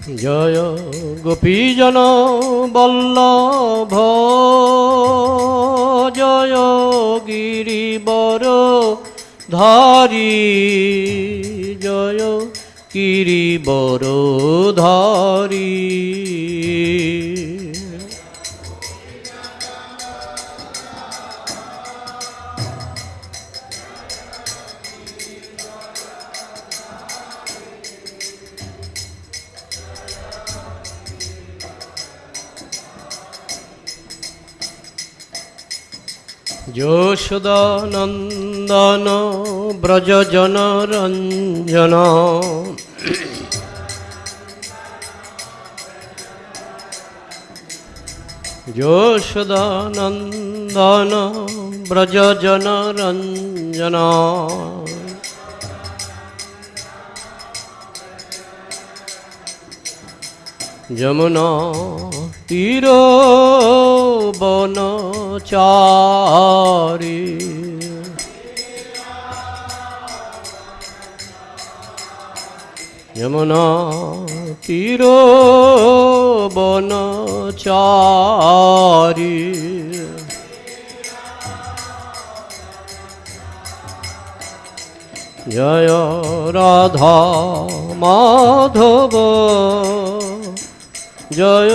জয় গোপীজন বল্লভ জয় গিরিবর ধারী জয় গিরিবর ধারী। যশোদানন্দন ব্রজজন রঞ্জন যশোদানন্দন ব্রজজন রঞ্জন যমুনা তীর বনচারী যমুনা তীর বনচারী জয় রাধা মাধব জয়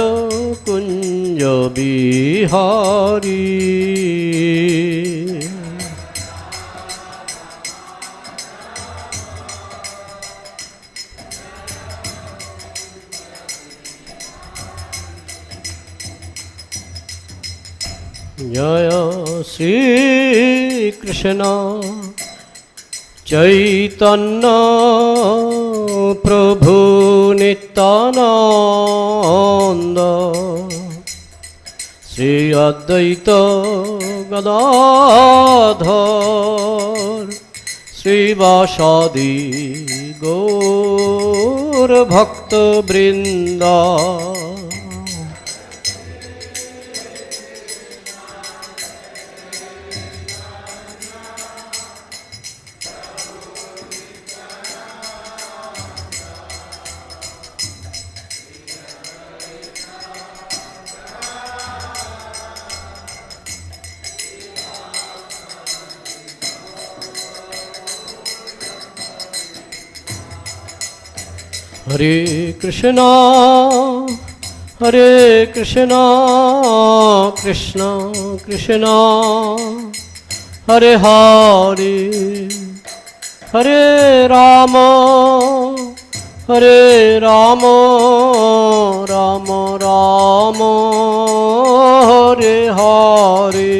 কুঞ্জ বিহারী। জয় শ্রী কৃষ্ণ চৈতন্য প্রভু নিত্যানন্দ শ্রী অদ্বৈত গদাধর শ্রীবাসাদি গৌর ভক্তবৃন্দ। হরে কৃষ্ণ হরে কৃষ্ণ কৃষ্ণ কৃষ্ণ হরে হরে হরে রাম হরে রাম রাম রাম হরে হরে।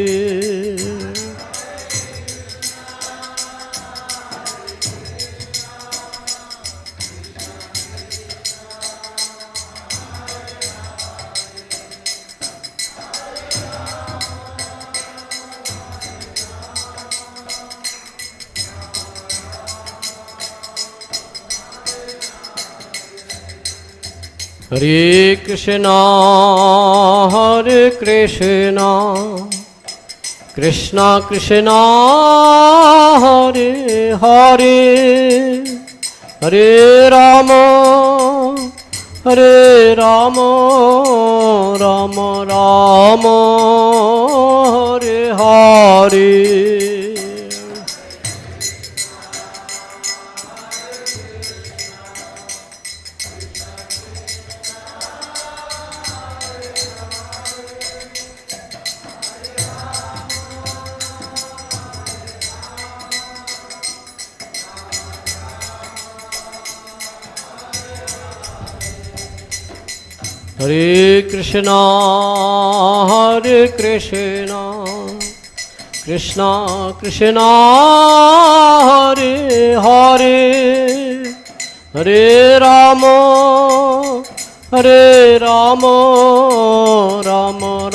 হরে কৃষ্ণ হরে কৃষ্ণ কৃষ্ণ কৃষ্ণ হরে হরে হরে রাম রাম রাম হরে হরে। হরে কৃষ্ণ হরে কৃষ্ণ কৃষ্ণ কৃষ্ণ হরে হরে হরে রাম রাম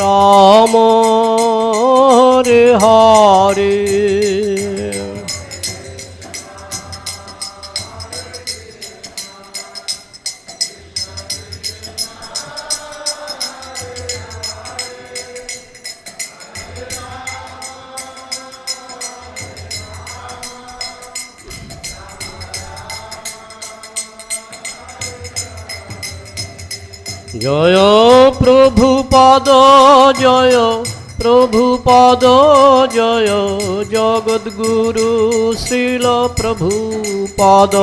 রাম হরে হরে। জয় প্রভুপাদ জয় প্রভুপাদ জয় জগদ্গুরু শ্রীল প্রভুপাদ।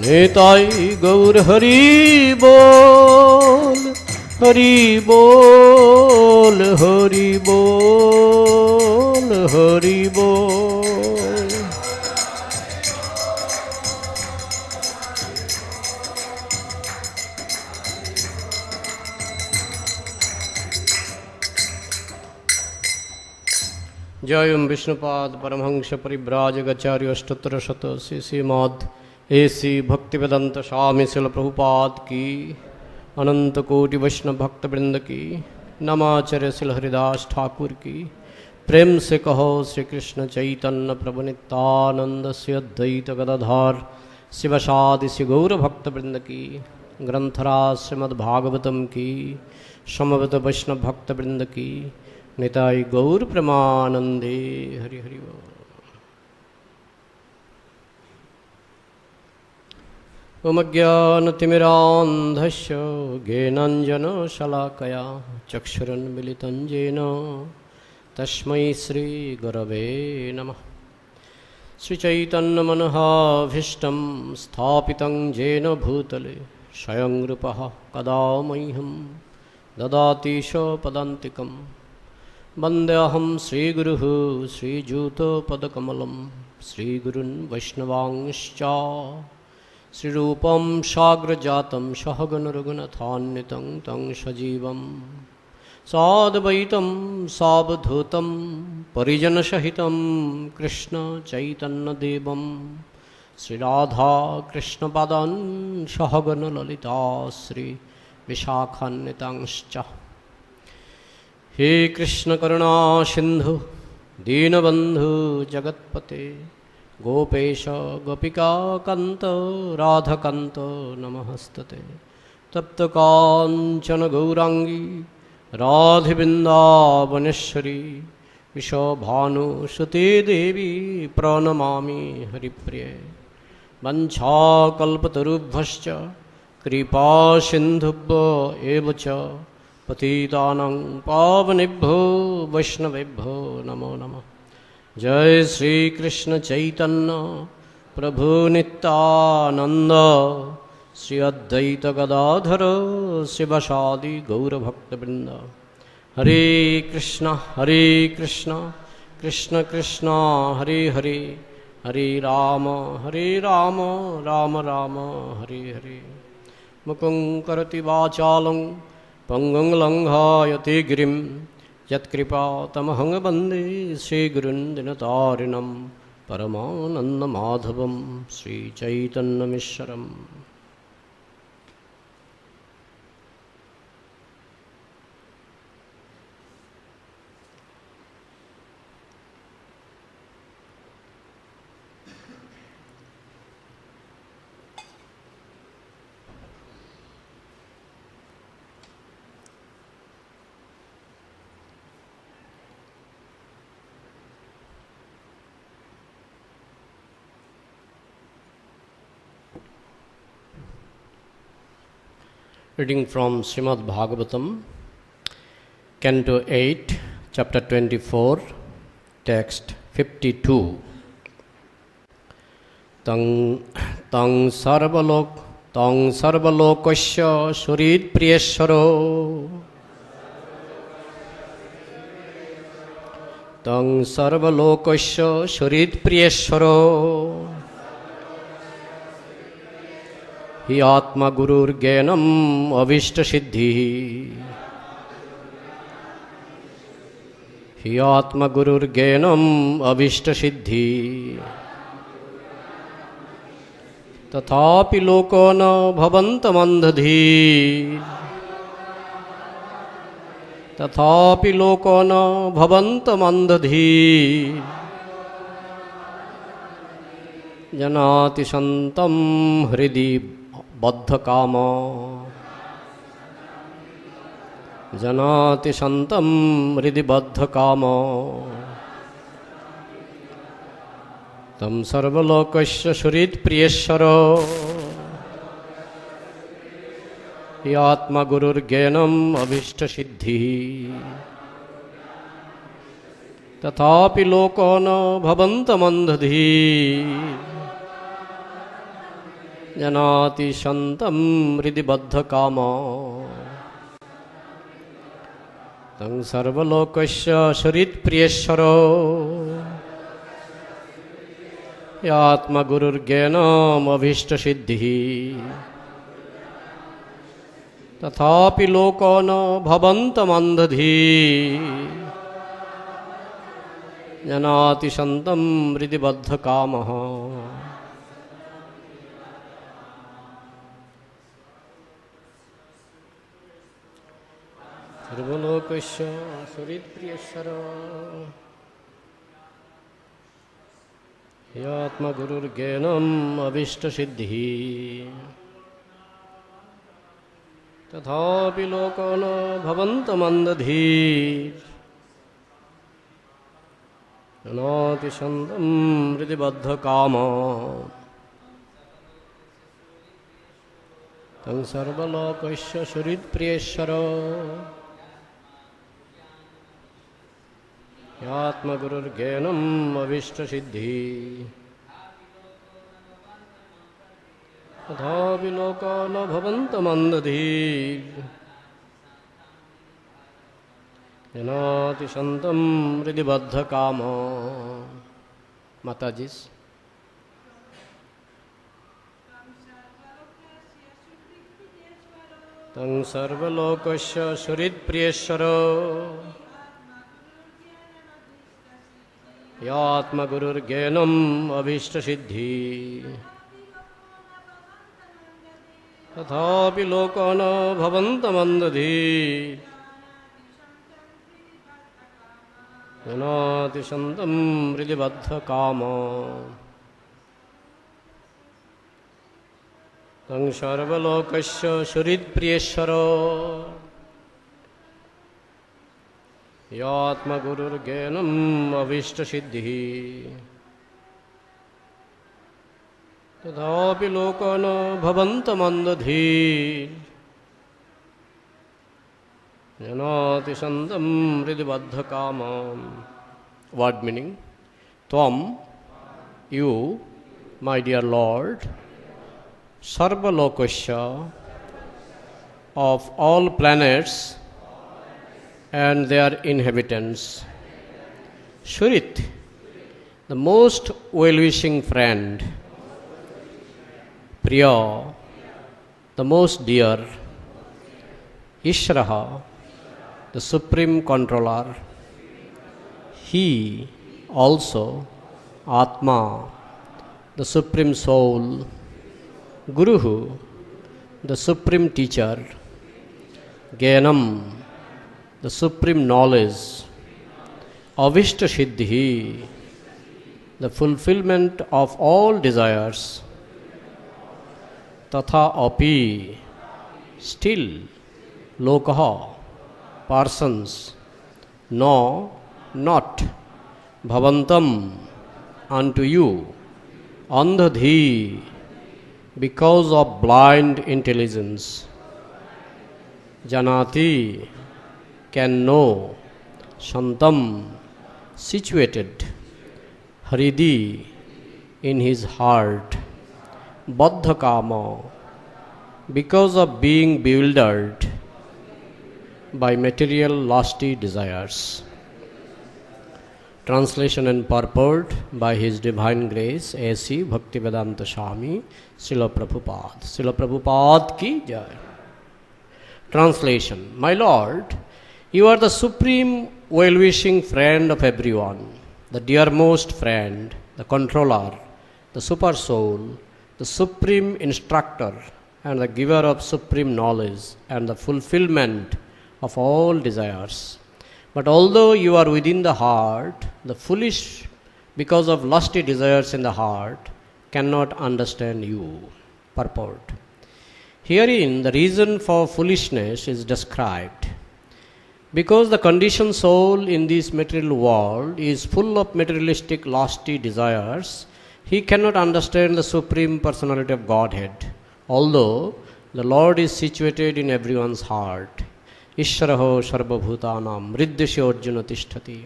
নিতাই গৌর হরি বল হরি বল হরি বল হরি বল। जय विष्णुपाद परमहंस परिव्राजकाचार्य अष्टोत्तर शत श्रीमद एसी भक्तिवेदांत स्वामी शिल प्रभुपाद की अनंत कोटि वैष्णव भक्त वृंद की नमाचार्य शिल हरिदास ठाकुर की प्रेम से कहो श्री कृष्ण चैतन्य प्रभु नित्यानंद से अद्वैत गदाधर शिवसादि श्री गौर भक्त वृंद की ग्रंथराज श्रीमद्भागवतम की समवेत वैष्णव भक्त वृंद की निताय गौर प्रेमानंदे। हरि हरि बोल। ओम ज्ञानतिमिरान्धस्य ज्ञानाञ्जनशलाकया चक्षुरुन्मिलितं येन तस्मै श्रीगुरवे नमः। श्रीचैतन्यमनोभीष्टं स्थापितं येन भूतले स्वयं रूपः कदा मह्यं ददाति स्वपदान्तिकम्। वन्देऽहं श्रीगुरुः श्रीयुतपदकमलं श्रीगुरून् वैष्णवांश्च श्रीरूपं साग्रजातं सहगण रघुनाथान्वितं तं सजीवं साद्वैतं सावधूतं परिजनसहितं कृष्णचैतन्यदेवं श्रीराधाकृष्णपादान् सहगण ललिता श्रीविशाखान्वितांश्च। हे कृष्ण करुणा सिंधु दीनबंधु जगत्पते गोपेश गोपिका कांत राधाकांत नमस्तते। तप्त कांचन गौरांगी राधे वृंदावनेश्वरी विश्वभानुसुते देवी प्रणमामि हरिप्रिये। वंशाकल्पतरुभ्यश्च कृपा सिन्धुभ्य एव च पतितानां पावनेभ्यो वैष्णवेभ्यो नमो नमः। जय श्री कृष्ण चैतन्य प्रभु नित्यानंद श्री अद्वैत गदाधर शिवसादि गौरभक्तवृंद। हरे कृष्ण कृष्ण कृष्ण हरे हरे हरे राम राम राम हरे हरे। मुकुं करोति वाचालं पंगुं लंघयते गिरिं यत्कृपातमहं वन्दे श्रीगुरुन् दिनतारिणं परमानन्दमाधवं श्रीचैतन्यमीश्वरम्। Reading from Srimad Bhagavatam, Canto 8, Chapter 24, Text 52. Tang sarvalokasya surid priyeshwaro Tang sarvalokasya surid priyeshwaro हि आत्मा गुरुर्ज्ञानम् अभीष्ट सिद्धि हि आत्मा गुरुर्ज्ञानम् अभीष्ट सिद्धि तथापि लोको न भवन्तमन्धधीर तथापि लोको न भवन्तमन्धधीर जनाति सन्तं हृदि बद्धकाम जनाति संतं हृदि बद्धकामो तं सर्वलोकस्य सुहृत्प्रियेश्वरो यात्मगुरुर्ज्ञानम् अभीष्टसिद्धिः तथापि लोको न भवन्तमन्धधीः जनाति संतं हृदि बद्धकामो तं सर्वलोकस्य सुहृत्प्रियेश्वरो यात्मगुरुर्ज्ञानम् अभीष्टसिद्धिः तथापि लोको न भवन्तमन्धधीः जनाति संतं हृदि बद्धकामः सर्वलोकस्य सुहृत्प्रियेश्वरो यात्मगुरुर्ज्ञानम् अभीष्टसिद्धिः तथापि लोको न भवन्तमन्धधीः जनाति संतं हृदि बद्धकामो तं सर्वलोकस्य सुहृत्प्रियेश्वरो यात्मगुरुर्ज्ञानम् अभीष्टसिद्धिः तथापि लोको न भवन्तमन्धधीः जनाति संतं हृदि बद्धकामो माताजी तं सर्वलोकस्य सुहृत्प्रियेश्वरो यात्मगुरुर्ज्ञानम् अभीष्टसिद्धिः तथापि लोको न भवन्तमन्धधीः जनाति संतं हृदि बद्धकामो तं सर्वलोकस्य सुहृत्प्रियेश्वरो यात्मगुरुर्ज्ञानम् अभीष्टसिद्धिः तथापि लोको न भवन्तमन्धधीः जनाति संतं हृदि बद्धकामो वर्ड मीनिंग त्वं यू माय डियर लॉर्ड सर्वलोकस्य of all planets and their inhabitants. Surit, the most well-wishing friend. Priya, the most dear. Ishraha, the supreme controller. He also, Atma, the supreme soul. Guruhu, the supreme teacher. Jnanam, the supreme knowledge. Avishta-siddhi, the fulfillment of all desires. Tatha api, still, lokaha, persons, no, not, bhavantam, unto you, andhadhi, because of blind intelligence. Janati, can know, shantam, situated, hridi, in his heart, baddhakama, because of being bewildered by material lusty desires. Translation and purport by His Divine Grace A.C. Bhaktivedanta Swami Srila Prabhupada. Srila Prabhupada ki jai. Translation. My Lord, you are the supreme well-wishing friend of everyone, the dearmost friend, the controller, the super soul, the supreme instructor, and the giver of supreme knowledge and the fulfillment of all desires. But although you are within the heart, the foolish, because of lusty desires in the heart, cannot understand you. Purport. Herein the reason for foolishness is described. Because the conditioned soul in this material world is full of materialistic lusty desires, he cannot understand the Supreme Personality of Godhead, although the Lord is situated in everyone's heart. Ishvaraho sarvabhutanam riddhasya arjuna tishtati.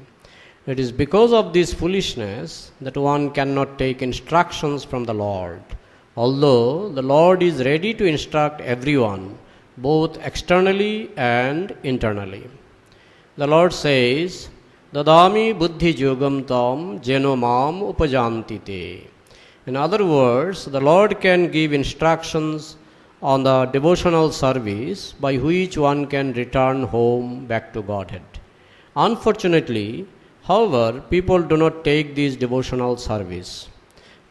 It is because of this foolishness that one cannot take instructions from the Lord, although the Lord is ready to instruct everyone, both externally and internally. The Lord says, Dadami buddhi yogam tam jeno mam upajantite. In other words, the Lord can give instructions on the devotional service by which one can return home back to Godhead. Unfortunately, however, people do not take this devotional service.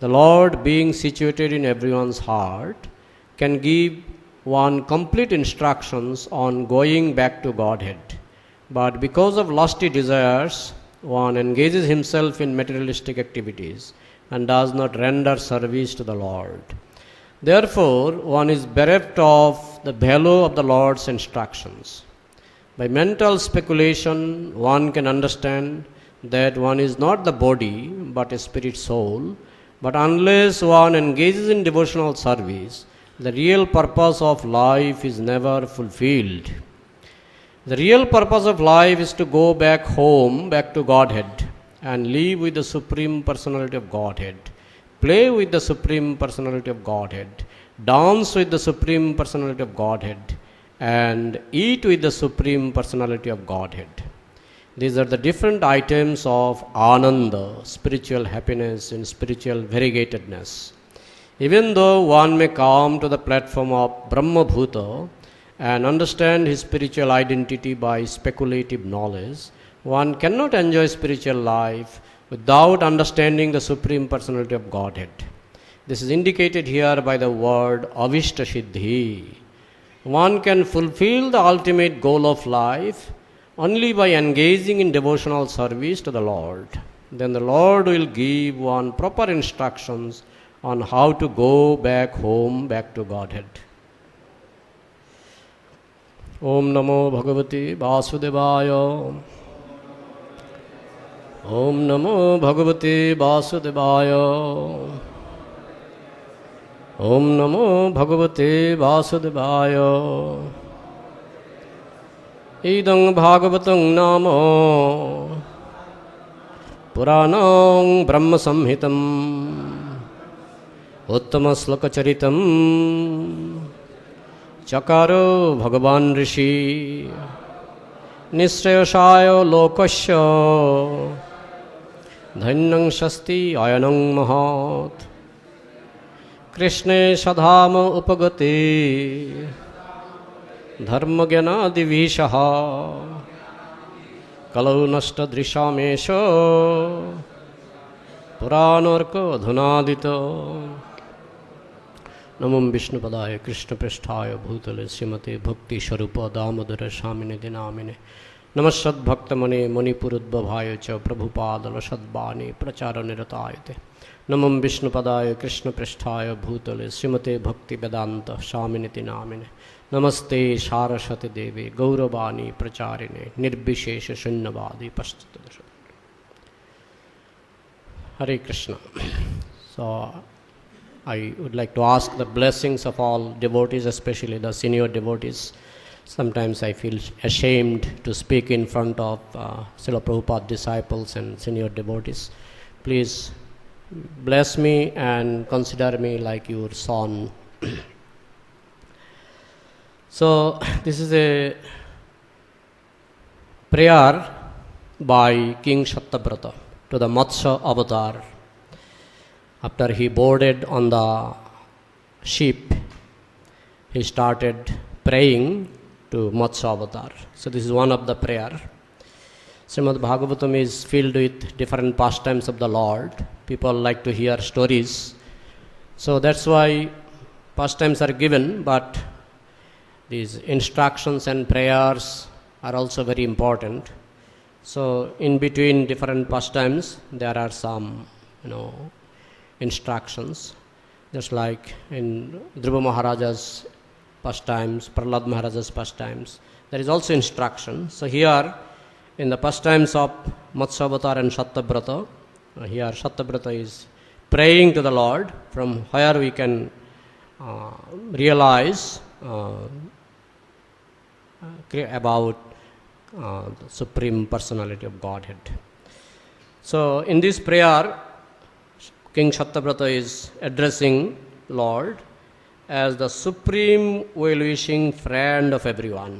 The Lord, being situated in everyone's heart, can give one complete instructions on going back to Godhead. But because of lusty desires, one engages himself in materialistic activities and does not render service to the Lord. Therefore, one is bereft of the value of the Lord's instructions. By mental speculation, one can understand that one is not the body but a spirit soul, but unless one engages in devotional service, the real purpose of life is never fulfilled. The real purpose of life is to go back home, back to Godhead, and live with the Supreme Personality of Godhead, play with the Supreme Personality of Godhead, dance with the Supreme Personality of Godhead, and eat with the Supreme Personality of Godhead. These are the different items of ananda, spiritual happiness and spiritual variegatedness. Even though one may come to the platform of Brahma Bhuta and understand his spiritual identity by speculative knowledge, one cannot enjoy spiritual life without understanding the Supreme Personality of Godhead. This is indicated here by the word avishta siddhi. One can fulfill the ultimate goal of life only by engaging in devotional service to the Lord. Then the Lord will give one proper instructions on how to go back home, back to Godhead. Om Namo Bhagavate Vasudevaya. Om Namo Bhagavate Vasudevaya. Om Namo Bhagavate Vasudevaya. Idang Bhagavatam Namo Puranam Brahma Samhitam Uttama Sloka Charitam Chakaro Bhagavan Rishi Nishrayasaya Lokasya Dhanyang Shasti Ayanang Mahat Krishne Sadhama Upagati Dharma Gyana Divishaha Kalau Nashta Drishamesha Puranarka Dhunadita Namam Vishnu Padaya Krishna Prasthaya Bhutale Srimate Bhakti Sharupa Damodara Shamine Dinamine Namashad Bhaktamane Manipurudbhavaya Cha Prabhupadala Sadbani Prachara Niratayate Namam Vishnu Padaya Krishna Prasthaya Bhutale Srimate Bhakti Vedanta Shamine Dinamine Namaste Saraswati Devi Gauravani Pracharine Nirbishesha Shunyavadi Pashtadasha. Hare Krishna. So I would like to ask the blessings of all devotees, especially the senior devotees. Sometimes I feel ashamed to speak in front of Srila Prabhupada disciples and senior devotees. Please bless me and consider me like your son. So this is a prayer by King Shattabrata to the Matsya avatar. After he boarded on the ship, he started praying to Matsya avatar. So this is one of the prayer. Srimad Bhagavatam is filled with different pastimes of the Lord. People like to hear stories. So that's why pastimes are given, but these instructions and prayers are also very important. So in between different pastimes, there are some, instructions. Just like in Dhruva Maharaja's pastimes, Prahlad Maharaja's pastimes, there is also instruction. So here, in the pastimes of Matsya and Sattyavrata, here Sattyavrata is praying to the Lord, from where we can realize about the Supreme Personality of Godhead. So in this prayer, King Sattyavrata is addressing Lord as the supreme well-wishing friend of everyone.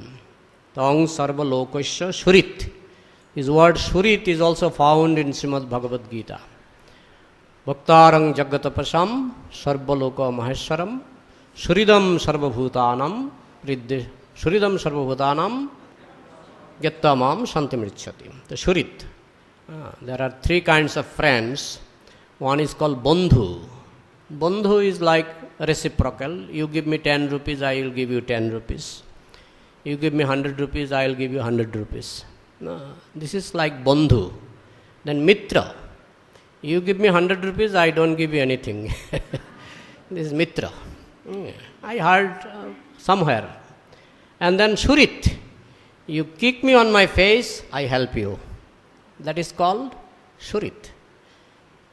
Tang sarva lokasya shurit. His word shurit is also found in Srimad Bhagavad Gita. Bhaktarang jagatapasam sarva loka maheswaram shuridam sarva bhutanam gyattamam santimrichyati. The shurit. There are three kinds of friends. One is called bandhu. Bandhu is like reciprocal. You give me 10 rupees, I will give you 10 rupees. You give me 100 rupees, I will give you 100 rupees. No, this is like bandhu. Then mitra. You give me 100 rupees, I don't give you anything. This is mitra. I heard somewhere. And then shurit. You kick me on my face, I help you. That is called shurit.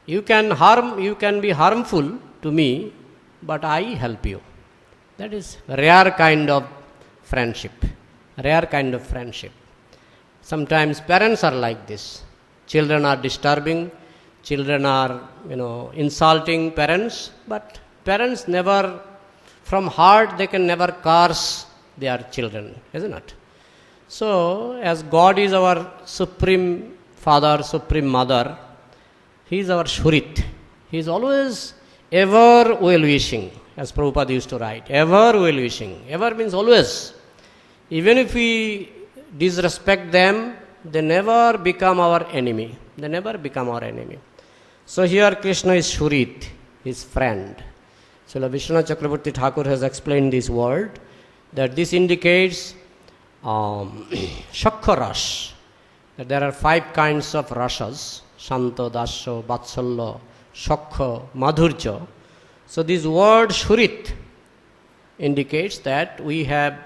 You can be harmful to me, but I help you. That is rare kind of friendship. Rare kind of friendship. Sometimes parents are like this. Children are disturbing, children are, insulting parents, but parents never, from heart, they can never curse their children, isn't it? So, as God is our supreme father, supreme mother, He is our shurit. He is always ever well-wishing, as Prabhupada used to write. Ever well-wishing. Ever means always. Even if we disrespect them, they never become our enemy. They never become our enemy. So here Krishna is shurit, his friend. So Vishwanath Chakravarti Thakur has explained this word, that this indicates Shakha Rash, that there are 5 kinds of rasas, Shanta, Dasya, Vatsalya, Shakha, Madhurya. So this word Shurit indicates that we have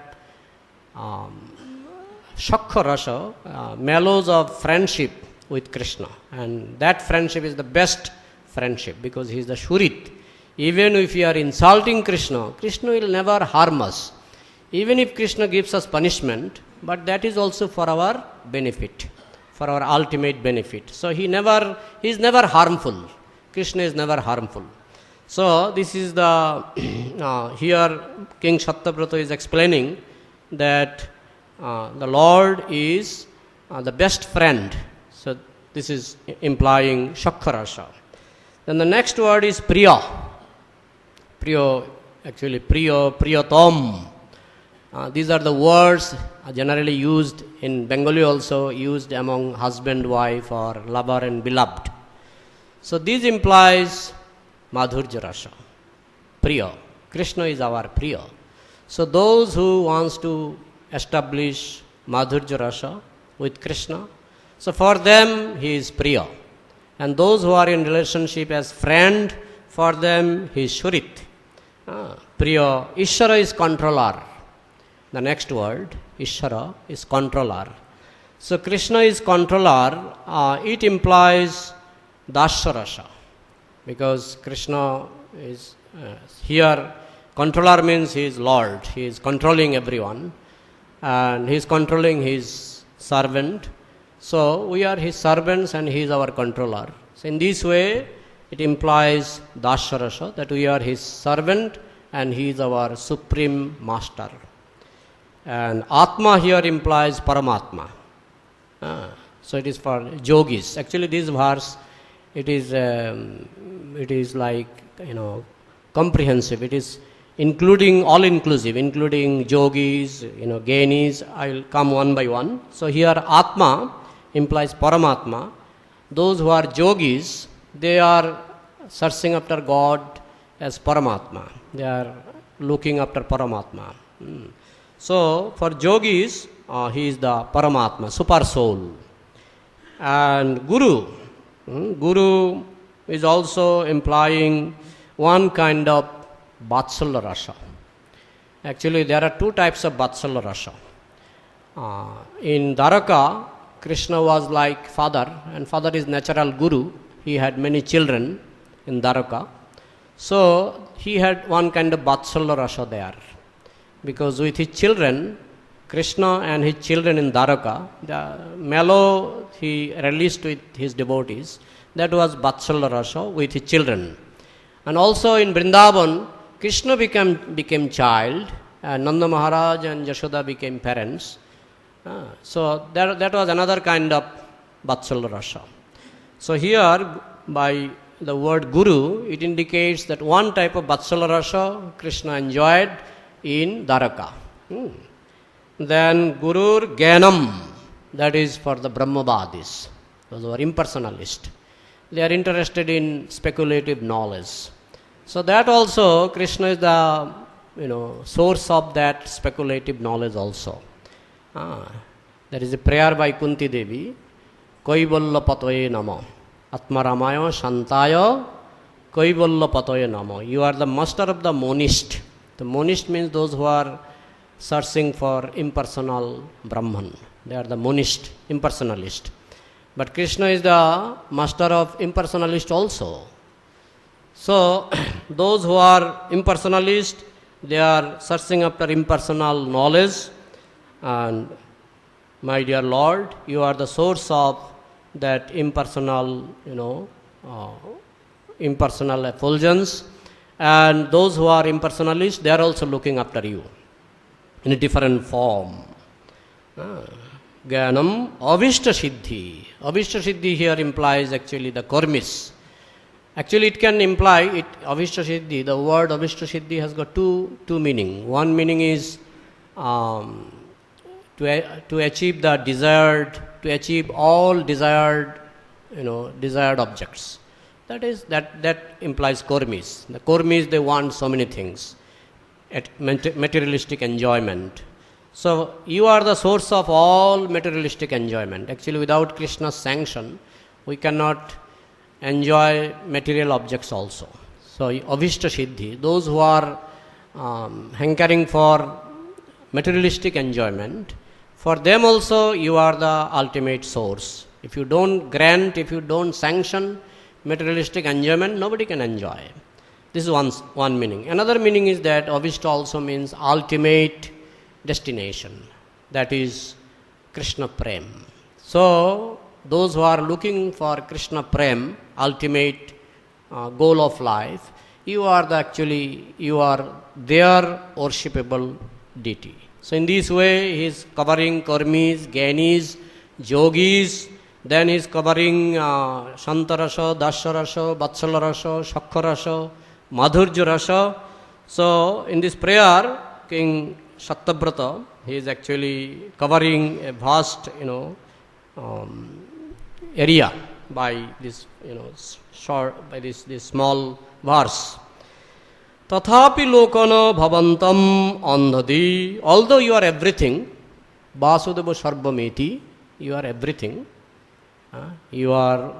Shakha Rasa, mellows of friendship with Krishna. And that friendship is the best friendship because he is the Shurit. Even if we are insulting Krishna, Krishna will never harm us. Even if Krishna gives us punishment, but that is also for our benefit, for our ultimate benefit. So he is never harmful. Krishna is never harmful. So this is the, here King Sattyavrata is explaining that the Lord is the best friend. So this is implying Shakharasa. Then the next word is Priya. Priya, Priyatam. These are the words generally used in Bengali, also used among husband, wife, or lover and beloved. So this implies Madhurya Rasa, Priya. Krishna is our Priya. So those who wants to establish Madhurya Rasa with Krishna, so for them he is Priya. And those who are in relationship as friend, for them he is Shurit. Priya. Ishvara is controller. The next word, Ishvara, is controller. So Krishna is controller. It implies Dasya Rasa. Because Krishna is here, controller means he is Lord. He is controlling everyone. And he is controlling his servant. So we are his servants and he is our controller. So in this way, it implies Dasya Rasa, that we are his servant and he is our supreme master. And Atma here implies Paramatma. So it is for yogis. Actually this verse, it is like, comprehensive. It is including, all inclusive, including yogis, gyanis. I will come one by one. So here Atma implies Paramatma. Those who are yogis, they are searching after God as Paramatma. They are looking after Paramatma. So for yogis, he is the Paramatma, super soul. And Guru, Guru is also implying one kind of Vatsalya Rasa. Actually, there are two types of Vatsala Rasa. In Dwaraka, Krishna was like father, and father is natural guru. He had many children in Dwaraka. So, he had one kind of Vatsala Rasa there. Because with his children, Krishna and his children in Dwaraka, the mellow he released with his devotees, that was Vatsala Rasa with his children. And also in Vrindavan, Krishna became child, and Nanda Maharaj and Yashoda became parents. So that was another kind of Vatsala Rasa. So here, by the word Guru, it indicates that one type of Vatsala Rasa Krishna enjoyed in Dwaraka. Then Gurur Gyanam, that is for the Brahmavadis, those who are impersonalists. They are interested in speculative knowledge. So that also, Krishna is the source of that speculative knowledge also. There is a prayer by Kunti Devi, Kaivalya Patoye Namo, Atmaramaya Shantaya Kaivalya Patoye Namo. You are the master of the monist. The monist means those who are searching for impersonal Brahman. They are the monist, impersonalist. But Krishna is the master of impersonalist also. So, those who are impersonalist, they are searching after impersonal knowledge. And my dear Lord, you are the source of that impersonal, impersonal effulgence. And those who are impersonalists, they are also looking after you in a different form. Jnanam Avishta Siddhi. Avishta Siddhi here implies actually the karmis. Actually, it can imply Avishta Siddhi. The word Avishta Siddhi has got two meaning. One meaning is to achieve the desired, to achieve all desired, desired objects. That implies karmis. The karmis, they want so many things, materialistic enjoyment. So you are the source of all materialistic enjoyment. Actually, without Krishna's sanction, we cannot enjoy material objects also. So Avishta Siddhi, those who are hankering for materialistic enjoyment, for them also you are the ultimate source. If you don't grant, if you don't sanction materialistic enjoyment, nobody can enjoy. This is one meaning. Another meaning is that Avishta also means ultimate destination. That is Krishna Prem. So, those who are looking for Krishna Prem, ultimate goal of life, you are their worshipable deity. So, in this way, he is covering karmis, gyanis, yogis. Then he is covering Shantarasa, Dasarasa, Vatsalarasa, Shakharasa, Madhurya Rasa. So, in this prayer, King Sattavrata, he is actually covering a vast, area by this, short, by this small verse. Tathapi lokana bhavantam andhadi. Although you are everything, Vasudeva Sarvameti, you are everything. You are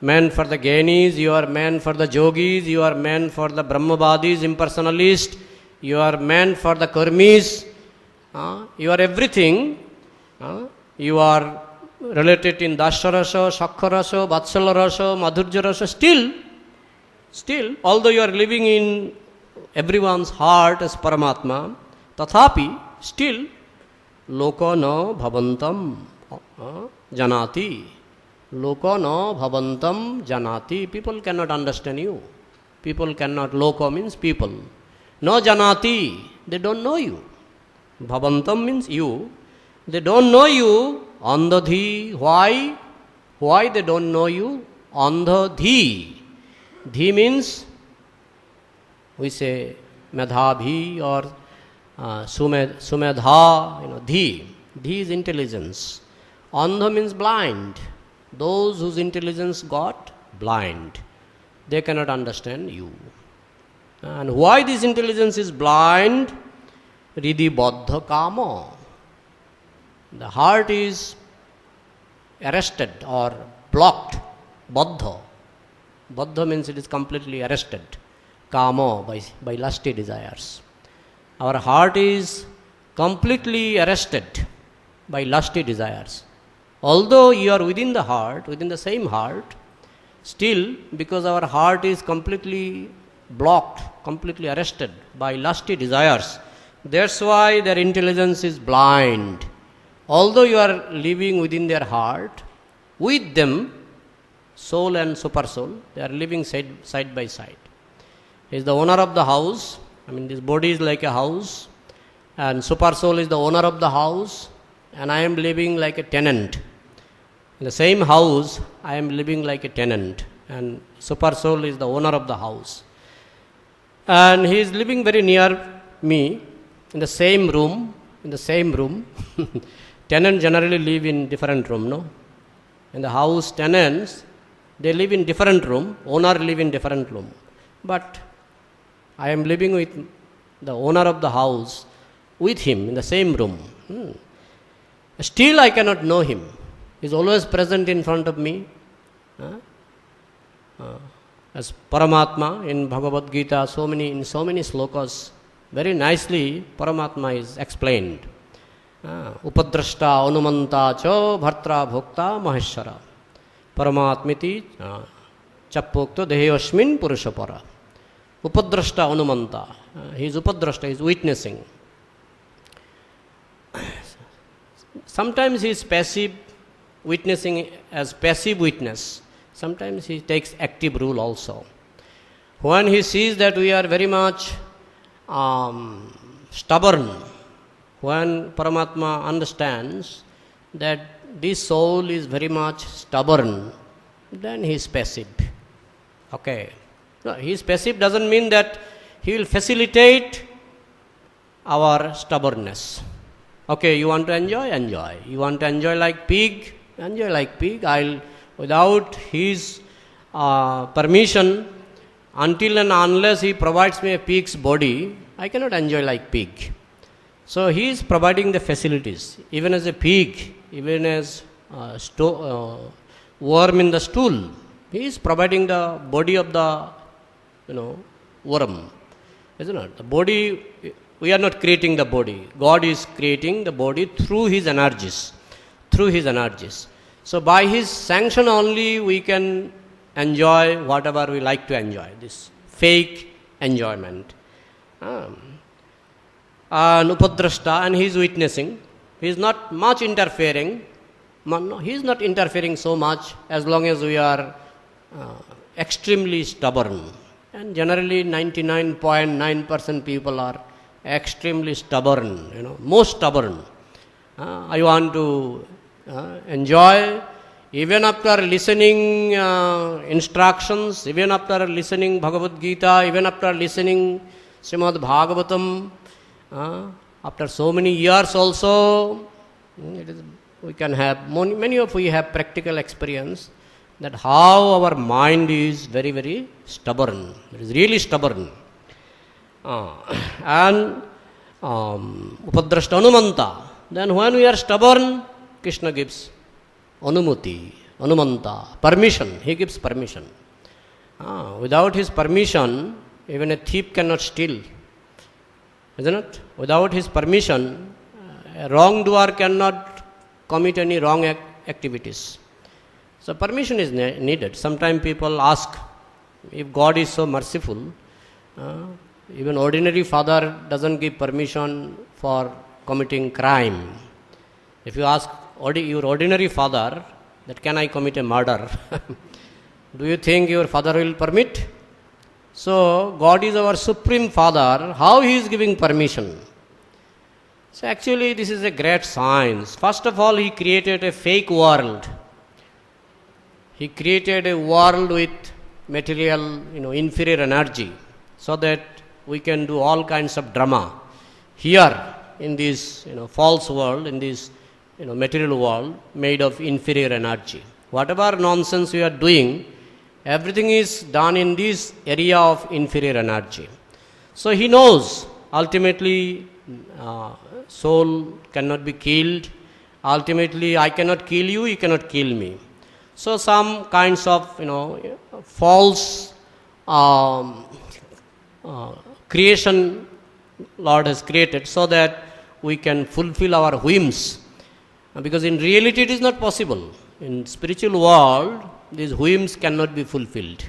meant for the Gyanis, you are meant for the Yogis, you are meant for the Brahmavadis, impersonalists, you are meant for the Karmis, you are everything. You are related in Dasarasa, Shakharasa, Vatsalarasa, Madhurya Rasa. Still, although you are living in everyone's heart as Paramatma, tathapi, still, loka na bhavantam janati. Loka na bhavantam janati. People cannot understand you. People cannot, loka means people. No janati, they don't know you. Bhavantam means you. They don't know you. Andhadhi, why? Why they don't know you? Andhadhi. Dhi means, we say Medhabhi or Sumedha, Dhi. Dhi is intelligence. Andha means blind. Those whose intelligence got blind, they cannot understand you. And why this intelligence is blind? Ridhi Baddha Kama. The heart is arrested or blocked. Baddha. Baddha means it is completely arrested. Kama, by lusty desires. our heart is completely arrested by lusty desires. Although you are within the heart, within the same heart, still because our heart is completely blocked, completely arrested by lusty desires, that's why their intelligence is blind. Although you are living within their heart, with them, soul and super soul, they are living side by side. He is the owner of the house. I mean, this body is like a house, and super soul is the owner of the house, and I am living like a tenant. In the same house, I am living like a tenant, and super soul is the owner of the house. And he is living very near me, in the same room, Tenants generally live in different room, no? In the house, tenants, they live in different room, owner live in different room. But I am living with the owner of the house, with him in the same room. Still I cannot know him. He is always present in front of me. As Paramatma in Bhagavad Gita, in so many slokas, very nicely Paramatma is explained. Upadrashta anumanta cha bhartra bhokta maheshwara paramatmiti chappokta dehasmin purushapara. Upadrashta anumanta. He is upadrashta, he is witnessing. Sometimes he is passive, witnessing as passive witness. Sometimes he takes active role also. When he sees that we are very much stubborn, when Paramatma understands that this soul is very much stubborn, then he is passive. Okay. No, he is passive doesn't mean that he will facilitate our stubbornness. Okay, you want to enjoy? Enjoy. You want to enjoy like pig? Enjoy like pig. Without his permission, until and unless he provides me a pig's body, I cannot enjoy like pig. So he is providing the facilities. Even as a pig, even as worm in the stool, he is providing the body of the worm. Isn't it? The body, we are not creating the body. God is creating the body through his energies. So by his sanction only we can enjoy whatever we like to enjoy, this fake enjoyment. And Upadrashta, and he is witnessing. He is not much interfering. No, he is not interfering so much as long as we are extremely stubborn. And generally 99.9% people are extremely stubborn, most stubborn. I want to enjoy even after listening instructions, even after listening Bhagavad Gita, even after listening Srimad Bhagavatam, after so many years also, we can have, many of we have practical experience that how our mind is very, very stubborn. It is really stubborn. And Upadrashta Anumanta. Then when we are stubborn, Krishna gives Anumuti, Anumanta, permission. He gives permission. Without his permission, even a thief cannot steal. Isn't it? Without his permission, a wrongdoer cannot commit any wrong activities. So permission is needed. Sometimes people ask, if God is so merciful, even ordinary father doesn't give permission for committing crime. If you ask your ordinary father that can I commit a murder, do you think your father will permit? So God is our supreme father. How he is giving permission? So actually this is a great science. First of all, he created a fake world. He created a world with material, inferior energy, so that we can do all kinds of drama here in this, false world, in this, material world made of inferior energy. Whatever nonsense we are doing, everything is done in this area of inferior energy. So he knows ultimately soul cannot be killed. Ultimately I cannot kill you, you cannot kill me. So some kinds of false creation Lord has created so that we can fulfill our whims. Because in reality it is not possible. In spiritual world, these whims cannot be fulfilled.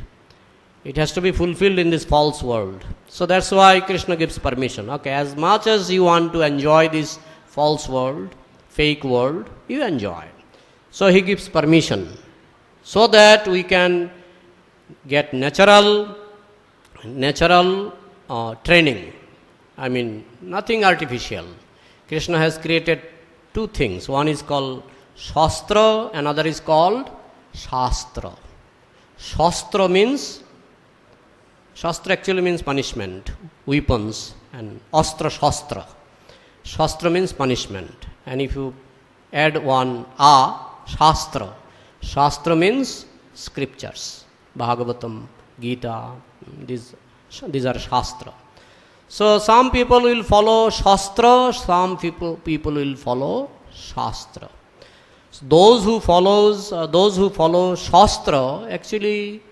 It has to be fulfilled in this false world. So that's why Krishna gives permission. Okay, as much as you want to enjoy this false world, fake world, you enjoy. So he gives permission so that we can get natural training. I mean, nothing artificial. Krishna has created two things. One is called Shastra, another is called Shastra. Shastra actually means punishment, weapons, and Astra Shastra. Shastra means punishment. And if you add one Shastra, Shastra means scriptures. Bhagavatam, Gita, these are Shastra. So some people will follow Shastra, some people will follow Shastra. So those who follow Shastra, actually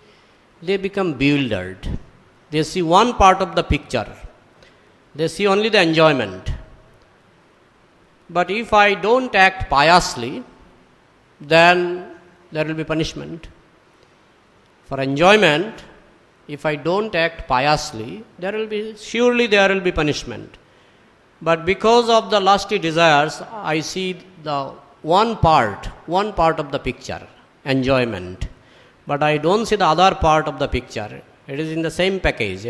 they become bewildered. They see one part of the picture. They see only the enjoyment. But if I don't act piously, then there will be punishment. For enjoyment, if I don't act piously, surely there will be punishment. But because of the lusty desires, I see the one part of the picture, enjoyment. But I don't see the other part of the picture. It is in the same package,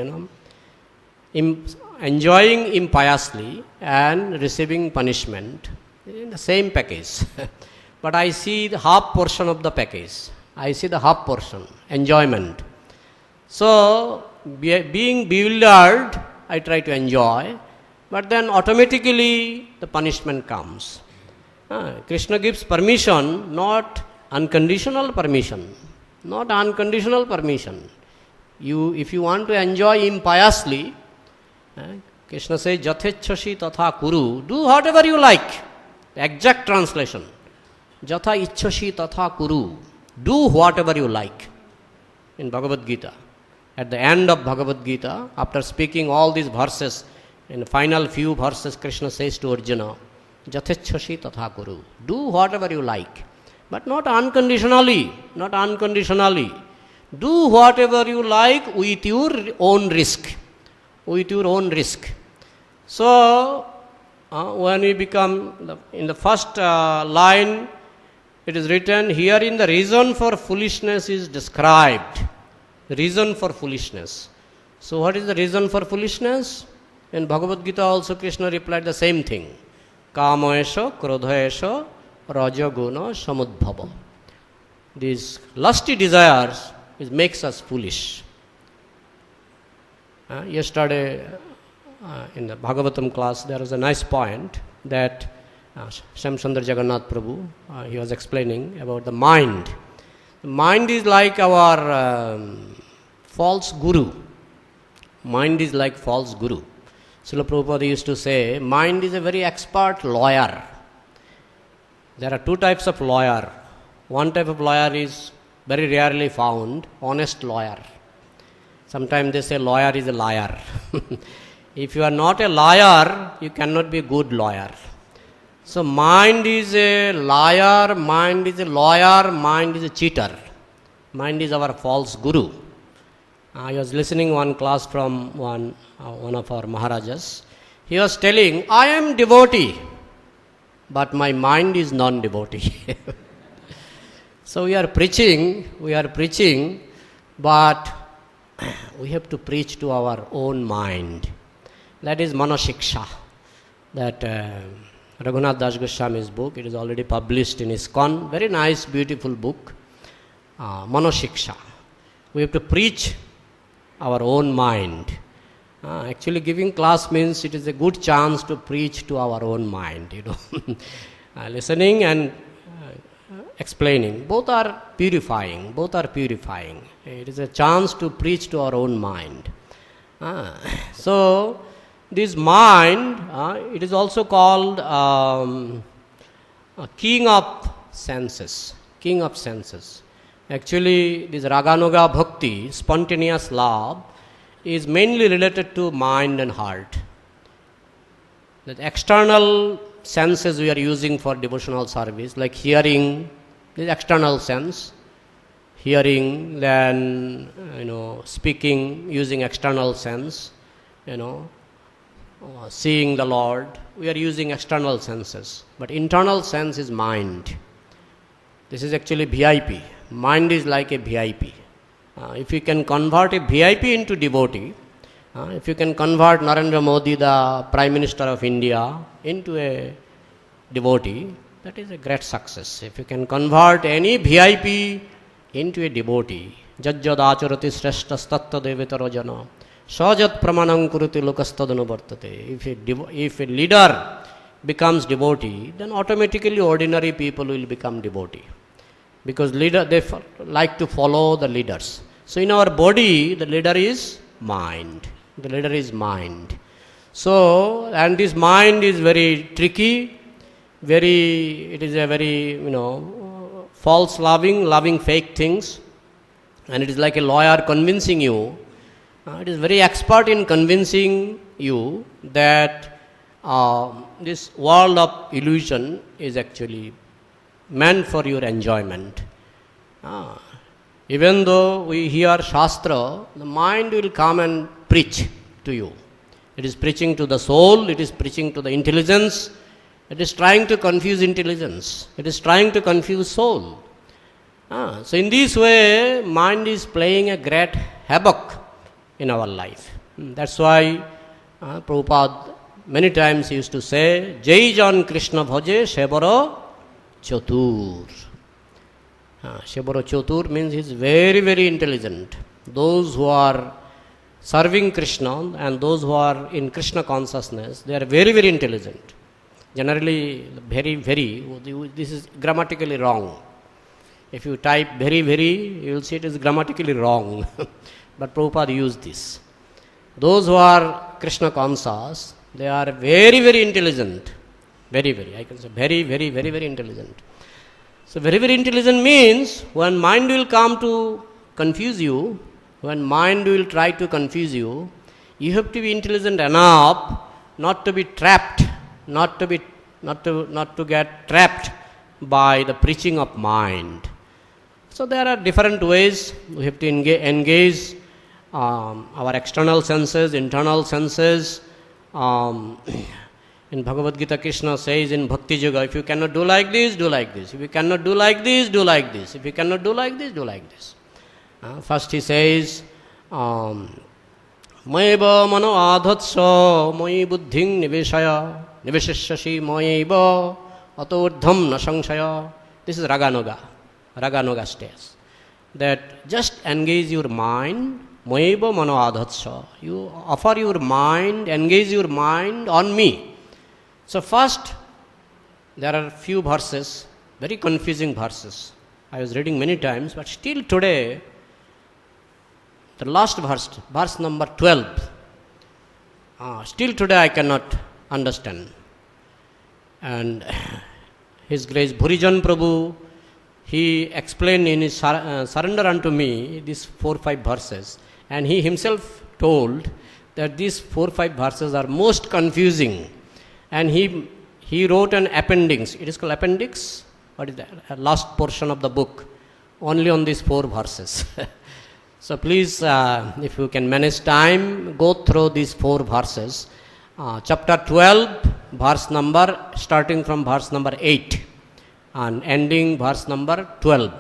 enjoying impiously and receiving punishment in the same package. But I see the half portion of the package. I see the half portion, enjoyment. So, being bewildered, I try to enjoy, but then automatically the punishment comes. Krishna gives permission, not unconditional permission. Not unconditional permission. If you want to enjoy impiously, Krishna says, Jathechhashi tatha kuru, do whatever you like. The exact translation. Jatha ichhashi tatha kuru, do whatever you like. In Bhagavad Gita. At the end of Bhagavad Gita, after speaking all these verses, in the final few verses, Krishna says to Arjuna, Jathechhashi tatha kuru, do whatever you like. But not unconditionally, Do whatever you like with your own risk. So, when we become, in the first line, it is written, herein the reason for foolishness is described. The reason for foolishness. So, what is the reason for foolishness? In Bhagavad Gita also Krishna replied the same thing. Kamaesha, krodhaesha, rajaguna, samudbhava. These lusty desires makes us foolish. Yesterday in the Bhagavatam class there was a nice point that Shamsundar Jagannath Prabhu, he was explaining about the mind. The mind is like our false guru. Mind is like false guru. Srila Prabhupada used to say, mind is a very expert lawyer. There are two types of lawyer. One type of lawyer is very rarely found, honest lawyer. Sometimes they say lawyer is a liar. If you are not a liar, you cannot be a good lawyer. So mind is a liar, mind is a lawyer, mind is a cheater. Mind is our false guru. I was listening one class from one of our Maharajas. He was telling, I am devotee, but my mind is non-devotee. So we are preaching, but we have to preach to our own mind. That is Manasiksha. That Raghunath Das Goswami's book, it is already published in ISKCON. Very nice, beautiful book. Manasiksha. We have to preach our own mind. Actually giving class means it is a good chance to preach to our own mind, listening and explaining. Both are purifying. It is a chance to preach to our own mind. So, this mind, it is also called king of senses. Actually, this Raganuga Bhakti, spontaneous love, is mainly related to mind and heart. The external senses we are using for devotional service, like hearing, this external sense, hearing, then speaking using external sense, seeing the Lord, we are using external senses. But internal sense is mind. This is actually VIP. Mind is like a VIP. If you can convert a VIP into devotee, if you can convert Narendra Modi, the Prime Minister of India, into a devotee, that is a great success. If you can convert any VIP into a devotee, Jajjad acharati sreshtas tatta devetaro jana, sajat pramanam kuruti lokastadanu vartate. If a leader becomes devotee, then automatically ordinary people will become devotee. Because they like to follow the leaders. So in our body, the leader is mind. The leader is mind. So, and this mind is very tricky, it is a very, false loving fake things. And it is like a lawyer convincing you. It is very expert in convincing you that this world of illusion is actually meant for your enjoyment. Even though we hear Shastra, the mind will come and preach to you. It is preaching to the soul, it is preaching to the intelligence, it is trying to confuse intelligence, it is trying to confuse soul. So in this way, mind is playing a great havoc in our life. That's why Prabhupada many times used to say, Jai Jan Krishna Bhaje Shebara Chatur. Shebara Chatur means he is very, very intelligent. Those who are serving Krishna and those who are in Krishna consciousness, they are very, very intelligent. Generally, this is grammatically wrong. If you type very, you will see it is grammatically wrong. But Prabhupada used this. Those who are Krishna conscious, they are very, very intelligent. I can say very intelligent. So very intelligent means when mind will come to confuse you, when mind will try to confuse you, you have to be intelligent enough not to be trapped, not to get trapped by the preaching of mind. So there are different ways we have to engage our external senses, internal senses. In Bhagavad Gita, Krishna says in Bhakti Yoga, if you cannot do like this, do like this. If you cannot do like this, do like this. If you cannot do like this, do like this. First he says, Maiva mano adhatsa mai buddhing niveshaya niveshashashi maiva atordham nasangshaya. This is Raganuga stage. That just engage your mind, maiva mano adhatsa. You offer your mind, engage your mind on me. So first, there are few verses, very confusing verses. I was reading many times, but still today, the last verse number 12, still today I cannot understand. And His Grace Bhurijan Prabhu, he explained in his Surrender unto Me, these 4-5 verses, and he himself told that these 4-5 verses are most confusing. And he wrote an appendix. It is called appendix. What is that? Last portion of the book, only on these 4 verses. So please, if you can manage time, go through these 4 verses. Chapter 12, starting from verse number 8 and ending verse number 12.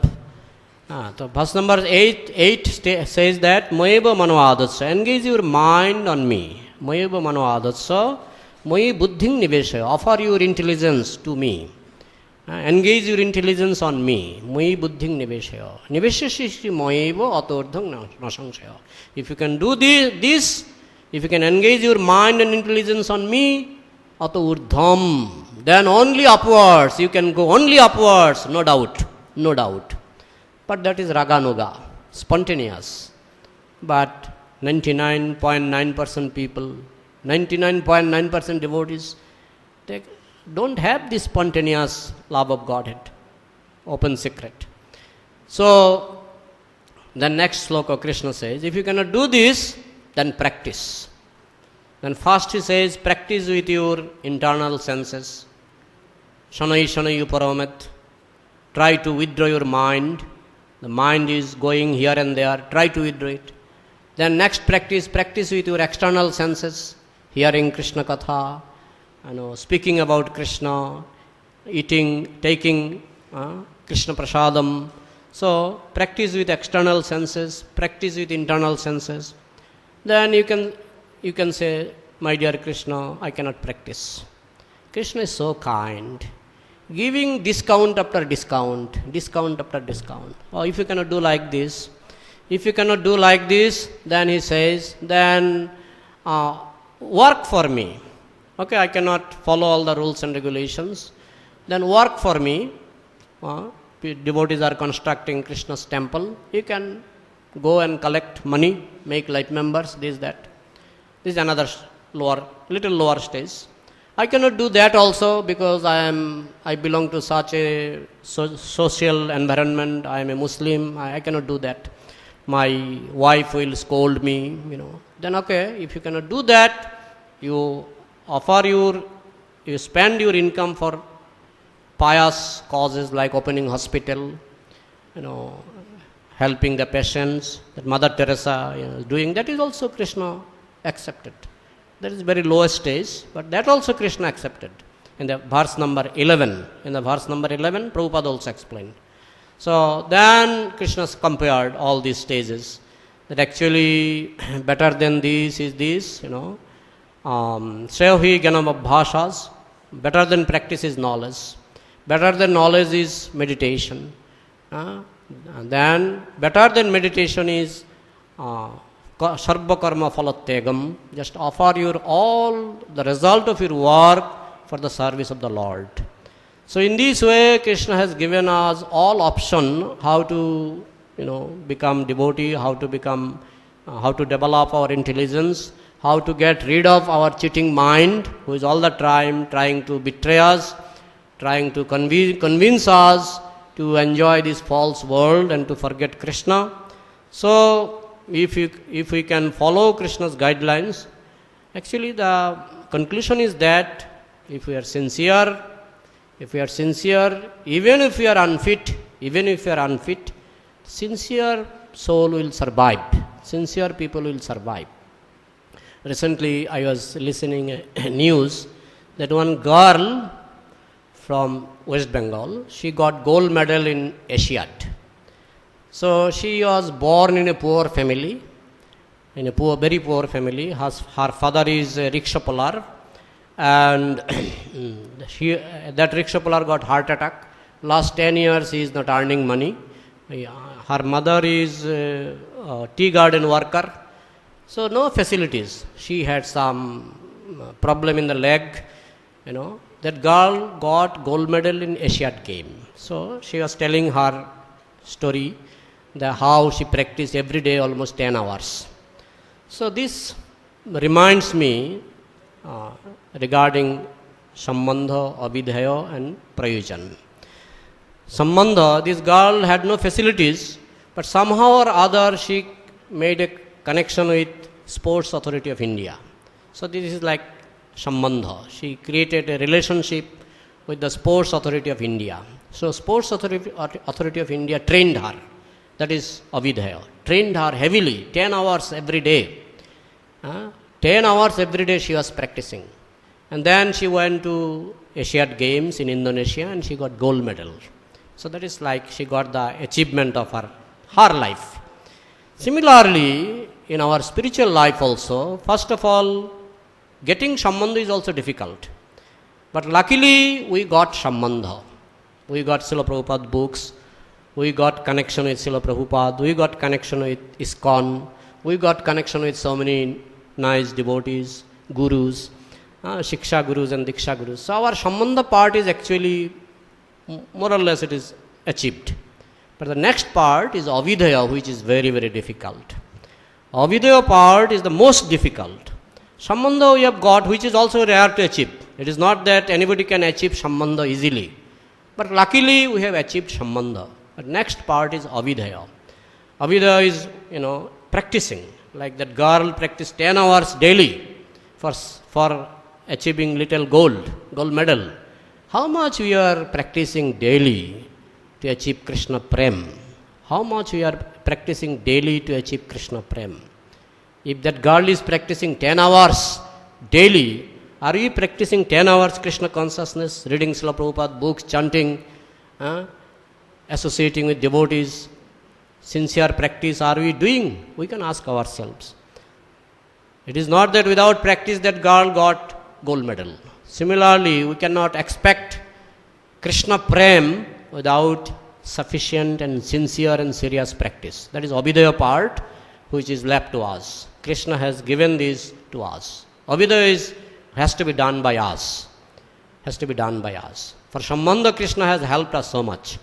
So verse number 8 says that Mayeva mano adatsa, engage your mind on me. Mayeva mano adatsa, Mai buddhing niveshaya, offer your intelligence to me. Engage your intelligence on me. Mai buddhing niveshaya. Niveshashishi maiva atordhang nasangshaya. If you can do this, if you can engage your mind and intelligence on me, atordham, then only upwards, you can go only upwards, no doubt. But that is Raganuga, spontaneous. But 99.9% people, 99.9% devotees, they don't have this spontaneous love of Godhead, open secret. So, the next sloka Krishna says, if you cannot do this, then practice. Then first he says, practice with your internal senses. Shanai shanai uparamet. Try to withdraw your mind. The mind is going here and there. Try to withdraw it. Then next practice with your external senses. Hearing Krishna Katha, speaking about Krishna, eating, taking Krishna Prasadam. So practice with external senses, practice with internal senses. Then you can say, my dear Krishna, I cannot practice. Krishna is so kind, giving discount after discount, discount after discount. Or if you cannot do like this, then he says, then work for me. Okay, I cannot follow all the rules and regulations. Then work for me. Devotees are constructing Krishna's temple. You can go and collect money, make light members, this, that. This is another little lower stage. I cannot do that also because I belong to such a social environment. I am a Muslim. I cannot do that. My wife will scold me, Then okay, if you cannot do that, you spend your income for pious causes like opening hospital, helping the patients, that Mother Teresa is doing, that is also Krishna accepted. That is very lowest stage, but that also Krishna accepted. In the verse number 11, Prabhupada also explained. So then Krishna compared all these stages, that actually better than this is this, Sehi Gyanam Abhashas, better than practice is knowledge. Better than knowledge is meditation. And then better than meditation is Sarva Karma Phalatyagam. Just offer the result of your work for the service of the Lord. So in this way, Krishna has given us all option how to become devotee, how to develop our intelligence, how to get rid of our cheating mind, who is all the time trying to betray us, trying to convince us to enjoy this false world and to forget Krishna. So, if we can follow Krishna's guidelines, actually the conclusion is that if we are sincere, even if we are unfit, sincere soul will survive. Sincere people will survive. Recently, I was listening a news that one girl from West Bengal, she got gold medal in Asiad. So she was born in a poor family, very poor family. Her father is a rickshaw puller, and that rickshaw puller got heart attack. Last 10 years he is not earning money. Her mother is a tea garden worker. So no facilities. She had some problem in the leg, That girl got gold medal in Asiad game. So she was telling her story, how she practiced every day almost 10 hours. So this reminds me regarding Sambandha, Abhidhaya and Prayojan. Sambandha, this girl had no facilities, but somehow or other she made a connection with Sports Authority of India. So this is like Sambandha. She created a relationship with the Sports Authority of India. So Sports Authority of India trained her. That is Abhidhaya. Trained her heavily, 10 hours every day. 10 hours every day she was practicing. And then she went to Asiad Games in Indonesia and she got gold medal. So that is like she got the achievement of her life. Similarly, in our spiritual life also, first of all, getting Sambandha is also difficult. But luckily, we got Sambandha. We got Srila Prabhupada books. We got connection with Srila Prabhupada. We got connection with ISKCON. We got connection with so many nice devotees, gurus, Shiksha gurus and Diksha gurus. So our Sambandha part is actually, more or less it is achieved. But the next part is Abhidhaya, which is very, very difficult. Abhidhaya part is the most difficult. Sambandha we have got, which is also rare to achieve. It is not that anybody can achieve Sambandha easily. But luckily we have achieved Sambandha. But next part is Abhidhaya. Abhidhaya is, practicing. Like that girl practiced 10 hours daily for achieving little gold medal. How much we are practicing daily to achieve Krishna Prem? How much we are practicing daily to achieve Krishna Prem? If that girl is practicing 10 hours daily, are we practicing 10 hours Krishna consciousness, reading Srila Prabhupada books, chanting, associating with devotees? Sincere practice are we doing? We can ask ourselves. It is not that without practice that girl got gold medal. Similarly, we cannot expect Krishna Prem without sufficient and sincere and serious practice. That is Abhidaya part which is left to us. Krishna has given this to us. Abhidaya has to be done by us. Has to be done by us. For Sambandha, Krishna has helped us so much.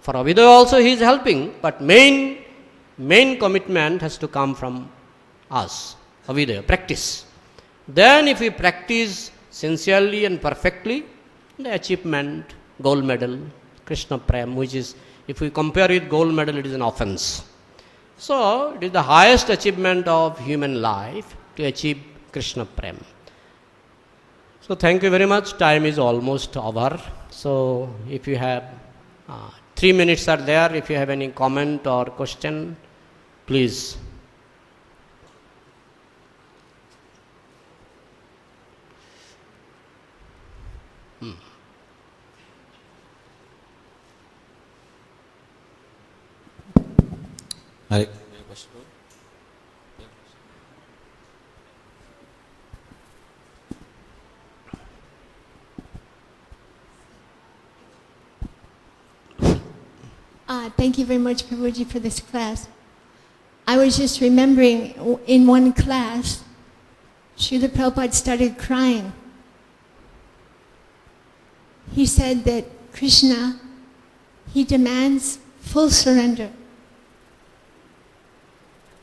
For Abhidaya also he is helping, but main commitment has to come from us. Abhidaya, practice. Then if we practice sincerely and perfectly, the achievement, gold medal, Krishna Prem, which is, if we compare with gold medal, it is an offense. So, it is the highest achievement of human life to achieve Krishna Prem. So, thank you very much. Time is almost over. So, if you have 3 minutes are there, if you have any comment or question, please. Hi. Thank you very much, Prabhuji, for this class. I was just remembering in one class, Srila Prabhupada started crying. He said that Krishna, he demands full surrender,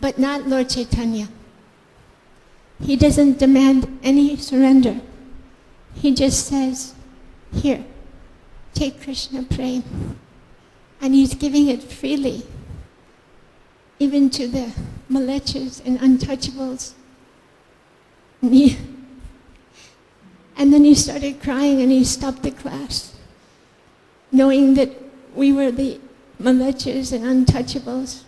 but not Lord Chaitanya. He doesn't demand any surrender. He just says, here, take Krishna Prem. And he's giving it freely, even to the malechas and untouchables. And then he started crying and he stopped the class, knowing that we were the malechas and untouchables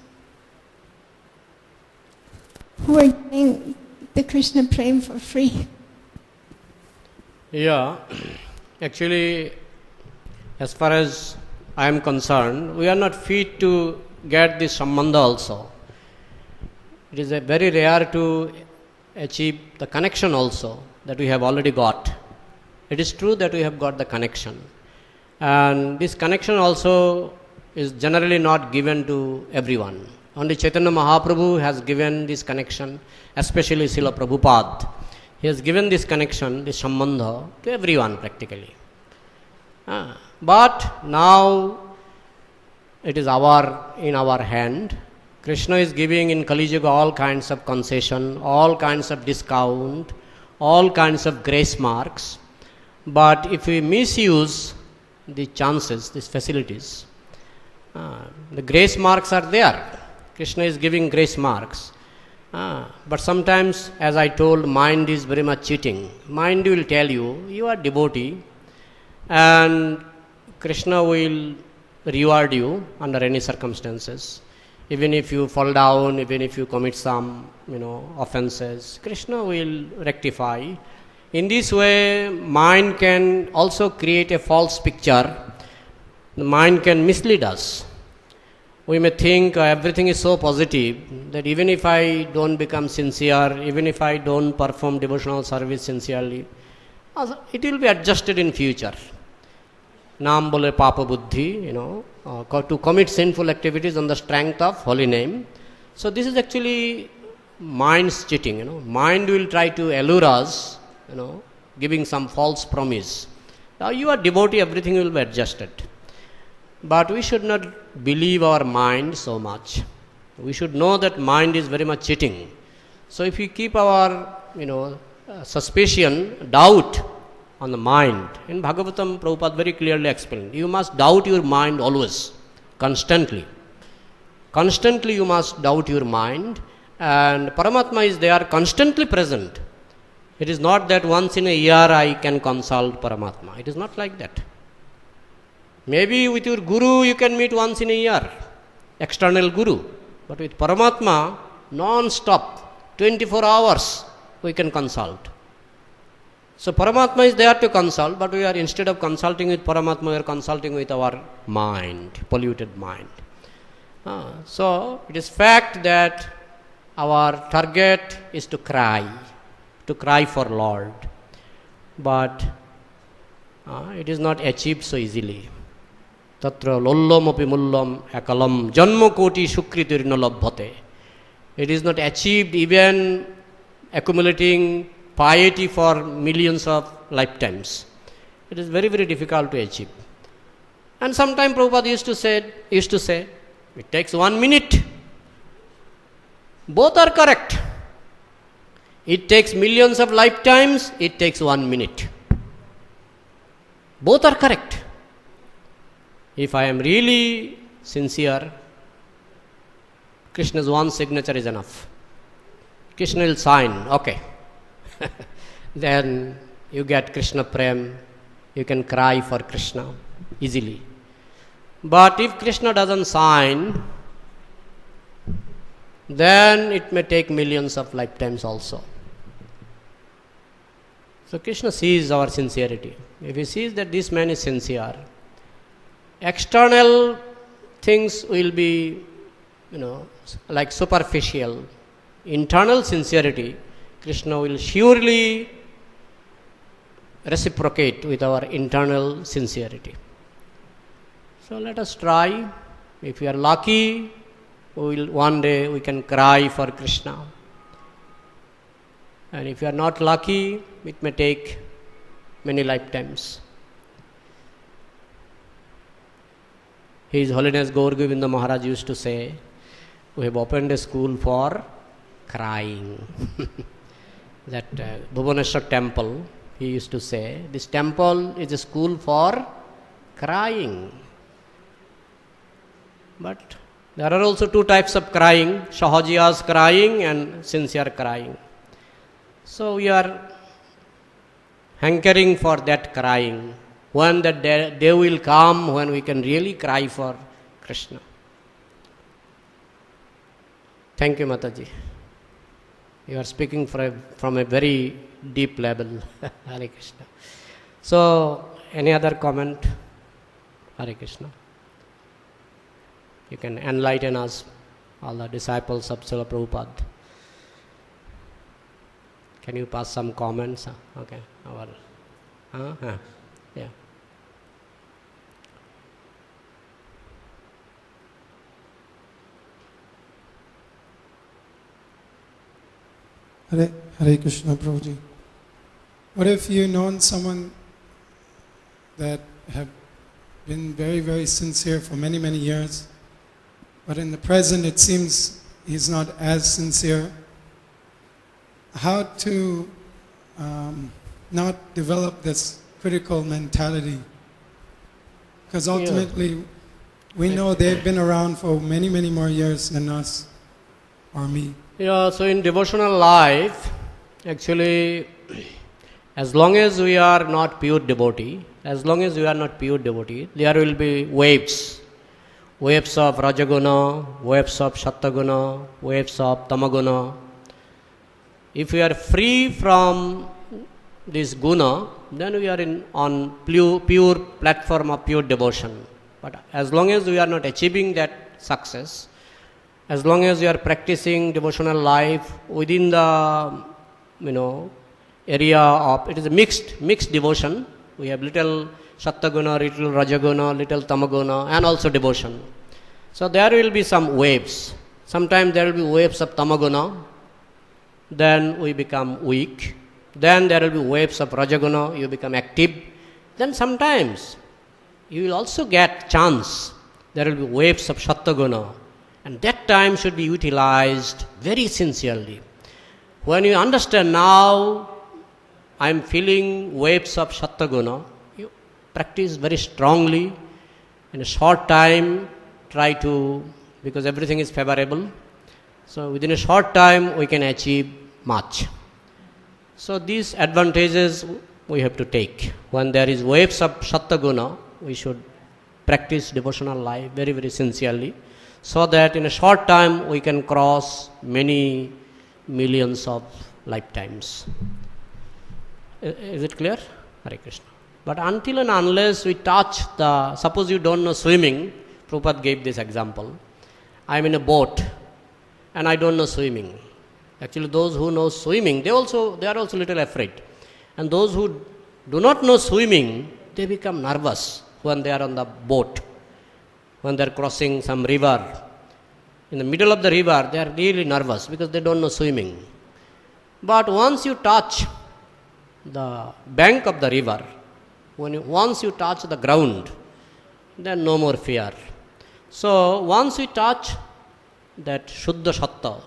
who were getting the Krishna Prem for free. Yeah, actually, as far as I am concerned, we are not fit to get this sambandha also. It is very rare to achieve the connection also that we have already got. It is true that we have got the connection. And this connection also is generally not given to everyone. Only Chaitanya Mahaprabhu has given this connection, especially Srila Prabhupada. He has given this connection, this sambandha, to everyone practically. But now it is in our hand. Krishna is giving in Kali Yuga all kinds of concession, all kinds of discount, all kinds of grace marks. But if we misuse the chances, these facilities, the grace marks are there. Krishna is giving grace marks. But sometimes, as I told, mind is very much cheating. Mind will tell you, you are devotee, and Krishna will reward you under any circumstances. Even if you fall down, even if you commit some, offenses, Krishna will rectify. In this way, mind can also create a false picture. The mind can mislead us. We may think everything is so positive that even if I don't become sincere, even if I don't perform devotional service sincerely, it will be adjusted in future. Naam bole papa buddhi, to commit sinful activities on the strength of holy name. So this is actually mind's cheating. Mind will try to allure us, giving some false promise. Now you are devotee, everything will be adjusted. But we should not believe our mind so much. We should know that mind is very much cheating. So if we keep our, suspicion, doubt on the mind, in Bhagavatam, Prabhupada very clearly explained, you must doubt your mind always, constantly. Constantly you must doubt your mind, and Paramatma is there, constantly present. It is not that once in a year I can consult Paramatma. It is not like that. Maybe with your Guru you can meet once in a year, external Guru. But with Paramatma, non-stop, 24 hours we can consult. So Paramatma is there to consult, but we are, instead of consulting with Paramatma, we are consulting with our mind, polluted mind. So it is fact that our target is to cry for Lord. But it is not achieved so easily. Tatra lollam api mullam akalam janma koti sukritirna labhate. It is not achieved even accumulating piety for millions of lifetimes. It is very, very difficult to achieve. And sometimes Prabhupada used to say, it takes 1 minute. Both are correct. It takes millions of lifetimes, it takes 1 minute. Both are correct. If I am really sincere, Krishna's one signature is enough. Krishna will sign, okay. Then you get Krishna Prem, you can cry for Krishna easily. But if Krishna doesn't sign, then it may take millions of lifetimes also. So Krishna sees our sincerity. If he sees that this man is sincere, external things will be, like superficial. Internal sincerity, Krishna will surely reciprocate with our internal sincerity. So let us try. If we are lucky, one day we can cry for Krishna. And if you are not lucky, it may take many lifetimes. His Holiness Gaur Govinda Maharaj used to say, we have opened a school for crying. That Bhubaneswar temple, he used to say, this temple is a school for crying. But there are also two types of crying, Sahajiya's crying and sincere crying. So we are hankering for that crying. When that day will come when we can really cry for Krishna. Thank you, Mataji. You are speaking from a very deep level. Hare Krishna. So, any other comment? Hare Krishna. You can enlighten us, all the disciples of Srila Prabhupada. Can you pass some comments? Okay. Yeah. Hare Krishna, Prabhuji. What if you known someone that have been very, very sincere for many, many years, but in the present it seems he's not as sincere? How to not develop this critical mentality? Because ultimately we know they've been around for many, many more years than us or me. Yeah, so in devotional life, actually, as long as we are not pure devotee, there will be waves of Rajaguna, waves of Sattaguna, waves of Tamaguna. If we are free from this guna, then we are on pure platform of pure devotion. But as long as we are not achieving that success, as long as we are practicing devotional life within the area of, it is a mixed devotion. We have little Sattaguna, little Rajaguna, little Tamaguna, and also devotion. So there will be some waves. Sometimes there will be waves of Tamaguna, then we become weak. Then there will be waves of Rajaguna, you become active. Then sometimes you will also get chance. There will be waves of Sattaguna. And that time should be utilized very sincerely. When you understand now, I am feeling waves of Sattaguna, you practice very strongly. In a short time, try to, because everything is favorable. So within a short time, we can achieve much. So these advantages we have to take. When there is waves of Sattva-guna, we should practice devotional life very, very sincerely, so that in a short time we can cross many millions of lifetimes. Is it clear? Hare Krishna. But until and unless we touch suppose you don't know swimming, Prabhupada gave this example. I am in a boat and I don't know swimming. Actually, those who know swimming, they are also a little afraid. And those who do not know swimming, they become nervous when they are on the boat, when they are crossing some river. In the middle of the river, they are really nervous because they don't know swimming. But once you touch the bank of the river, once you touch the ground, then no more fear. So once we touch that Shuddha Sattva,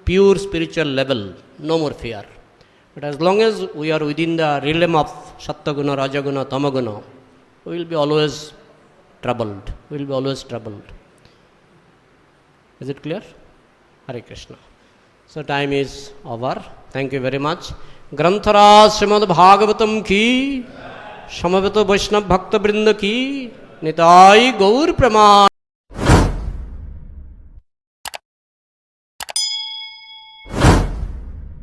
pure spiritual level, no more fear. But as long as we are within the realm of Sattva-guna, Raja-guna, Tama-guna, we will be always troubled. Is it clear? Hare Krishna. So time is over. Thank you very much. Granthara Srimad Bhagavatam ki, Samaveta Vaishnav Bhakta Brinda ki, Nitai Gaur Premanjan.